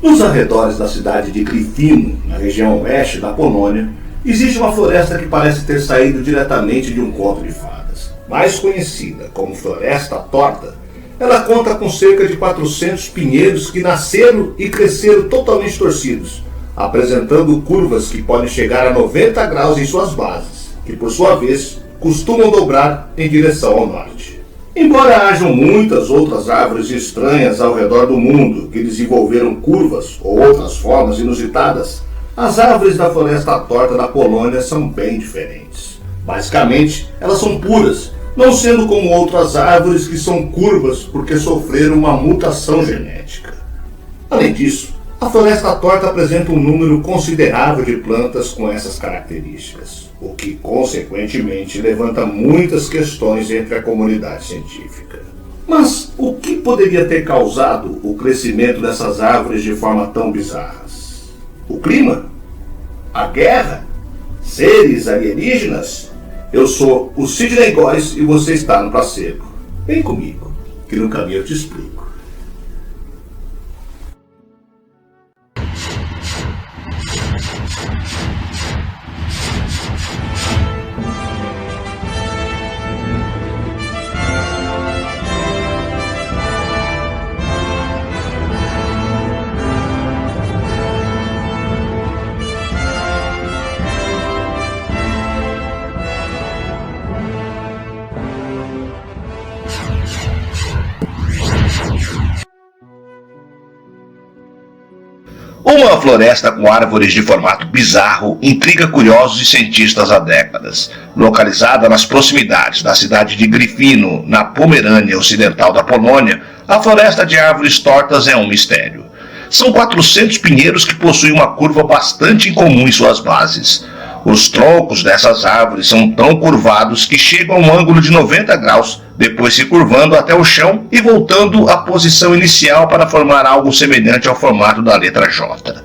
Nos arredores da cidade de Gryfino, na região oeste da Polônia, existe uma floresta que parece ter saído diretamente de um conto de fadas. Mais conhecida como Floresta Torta, ela conta com cerca de 400 pinheiros que nasceram e cresceram totalmente torcidos, apresentando curvas que podem chegar a 90 graus em suas bases, que por sua vez costumam dobrar em direção ao norte. Embora hajam muitas outras árvores estranhas ao redor do mundo que desenvolveram curvas ou outras formas inusitadas, as árvores da Floresta Torta da Polônia são bem diferentes. Basicamente, elas são puras, não sendo como outras árvores que são curvas porque sofreram uma mutação genética. Além disso, a Floresta Torta apresenta um número considerável de plantas com essas características, o que, consequentemente, levanta muitas questões entre a comunidade científica. Mas o que poderia ter causado o crescimento dessas árvores de forma tão bizarras? O clima? A guerra? Seres alienígenas? Eu sou o Sidney Góes e você está no Placebo. Vem comigo, que no caminho eu te explico. Uma floresta com árvores de formato bizarro intriga curiosos e cientistas há décadas. Localizada nas proximidades da cidade de Gryfino, na Pomerânia Ocidental da Polônia, a floresta de árvores tortas é um mistério. São 400 pinheiros que possuem uma curva bastante incomum em suas bases. Os troncos dessas árvores são tão curvados que chegam a um ângulo de 90 graus, depois se curvando até o chão e voltando à posição inicial para formar algo semelhante ao formato da letra J.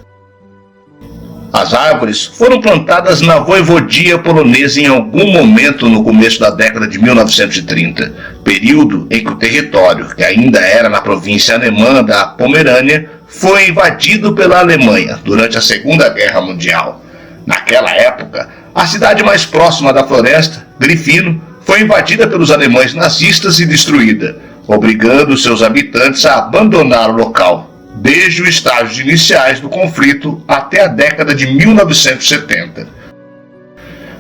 As árvores foram plantadas na Voivodia polonesa em algum momento no começo da década de 1930, período em que o território, que ainda era na província alemã da Pomerânia, foi invadido pela Alemanha durante a Segunda Guerra Mundial. Naquela época, a cidade mais próxima da floresta, Gryfino, foi invadida pelos alemães nazistas e destruída, obrigando seus habitantes a abandonar o local, desde os estágios iniciais do conflito até a década de 1970.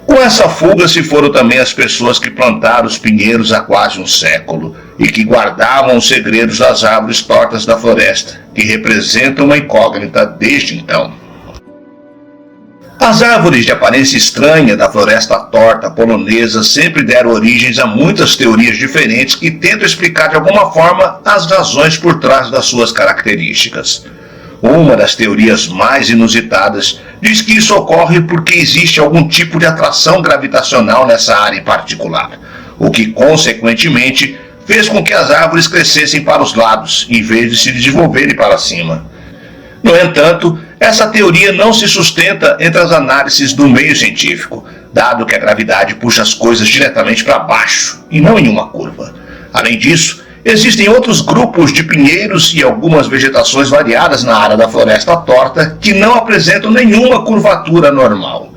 Com essa fuga se foram também as pessoas que plantaram os pinheiros há quase um século e que guardavam os segredos das árvores tortas da floresta, que representam uma incógnita desde então. As árvores de aparência estranha da Floresta Torta polonesa sempre deram origens a muitas teorias diferentes que tentam explicar de alguma forma as razões por trás das suas características. Uma das teorias mais inusitadas diz que isso ocorre porque existe algum tipo de atração gravitacional nessa área em particular, o que consequentemente fez com que as árvores crescessem para os lados em vez de se desenvolverem para cima. No entanto, essa teoria não se sustenta entre as análises do meio científico, dado que a gravidade puxa as coisas diretamente para baixo e não em uma curva. Além disso, existem outros grupos de pinheiros e algumas vegetações variadas na área da Floresta Torta que não apresentam nenhuma curvatura normal,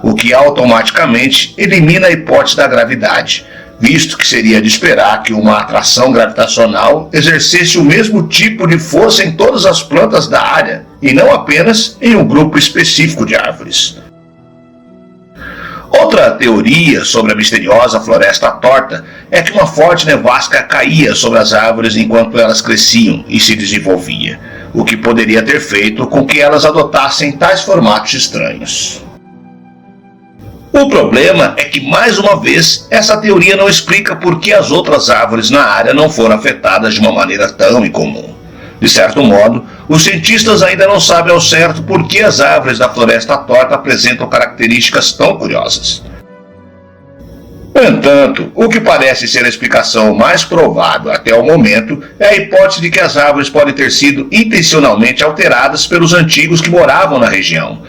o que automaticamente elimina a hipótese da gravidade, visto que seria de esperar que uma atração gravitacional exercesse o mesmo tipo de força em todas as plantas da área, e não apenas em um grupo específico de árvores. Outra teoria sobre a misteriosa Floresta Torta é que uma forte nevasca caía sobre as árvores enquanto elas cresciam e se desenvolvia, o que poderia ter feito com que elas adotassem tais formatos estranhos. O problema é que, mais uma vez, essa teoria não explica por que as outras árvores na área não foram afetadas de uma maneira tão incomum. De certo modo, os cientistas ainda não sabem ao certo por que as árvores da Floresta Torta apresentam características tão curiosas. No entanto, o que parece ser a explicação mais provável até o momento é a hipótese de que as árvores podem ter sido intencionalmente alteradas pelos antigos que moravam na região.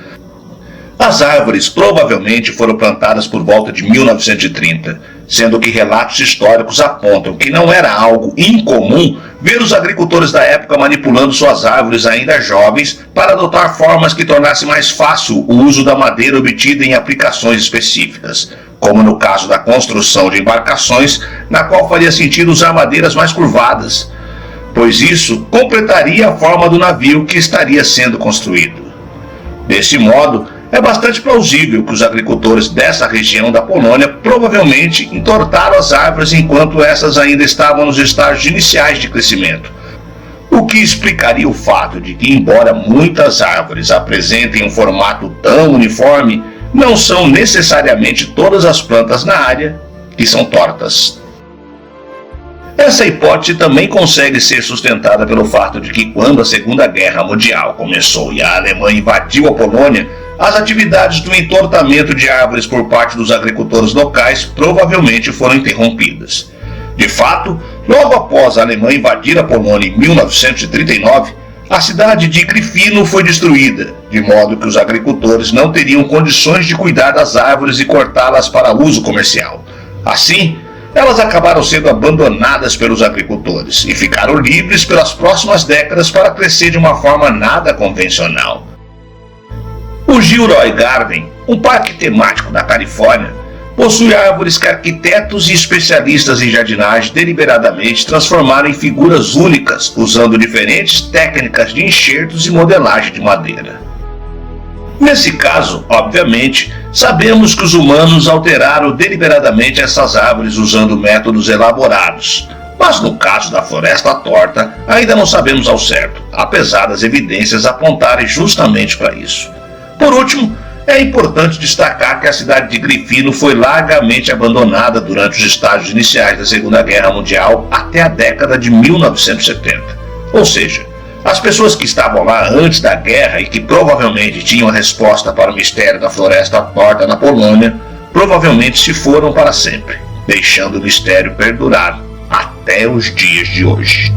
As árvores provavelmente foram plantadas por volta de 1930, sendo que relatos históricos apontam que não era algo incomum ver os agricultores da época manipulando suas árvores ainda jovens para adotar formas que tornassem mais fácil o uso da madeira obtida em aplicações específicas, como no caso da construção de embarcações, na qual faria sentido usar madeiras mais curvadas, pois isso completaria a forma do navio que estaria sendo construído. Desse modo, é bastante plausível que os agricultores dessa região da Polônia provavelmente entortaram as árvores enquanto essas ainda estavam nos estágios iniciais de crescimento, o que explicaria o fato de que, embora muitas árvores apresentem um formato tão uniforme, não são necessariamente todas as plantas na área que são tortas. Essa hipótese também consegue ser sustentada pelo fato de que, quando a Segunda Guerra Mundial começou e a Alemanha invadiu a Polônia, as atividades do entortamento de árvores por parte dos agricultores locais provavelmente foram interrompidas. De fato, logo após a Alemanha invadir a Polônia em 1939, a cidade de Gryfino foi destruída, de modo que os agricultores não teriam condições de cuidar das árvores e cortá-las para uso comercial. Assim, elas acabaram sendo abandonadas pelos agricultores e ficaram livres pelas próximas décadas para crescer de uma forma nada convencional. O Gilroy Garden, um parque temático da Califórnia, possui árvores que arquitetos e especialistas em jardinagem deliberadamente transformaram em figuras únicas, usando diferentes técnicas de enxertos e modelagem de madeira. Nesse caso, obviamente, sabemos que os humanos alteraram deliberadamente essas árvores usando métodos elaborados, mas no caso da floresta torta, ainda não sabemos ao certo, apesar das evidências apontarem justamente para isso. Por último, é importante destacar que a cidade de Gryfino foi largamente abandonada durante os estágios iniciais da Segunda Guerra Mundial até a década de 1970. Ou seja, as pessoas que estavam lá antes da guerra e que provavelmente tinham a resposta para o mistério da floresta torta na Polônia, provavelmente se foram para sempre, deixando o mistério perdurar até os dias de hoje.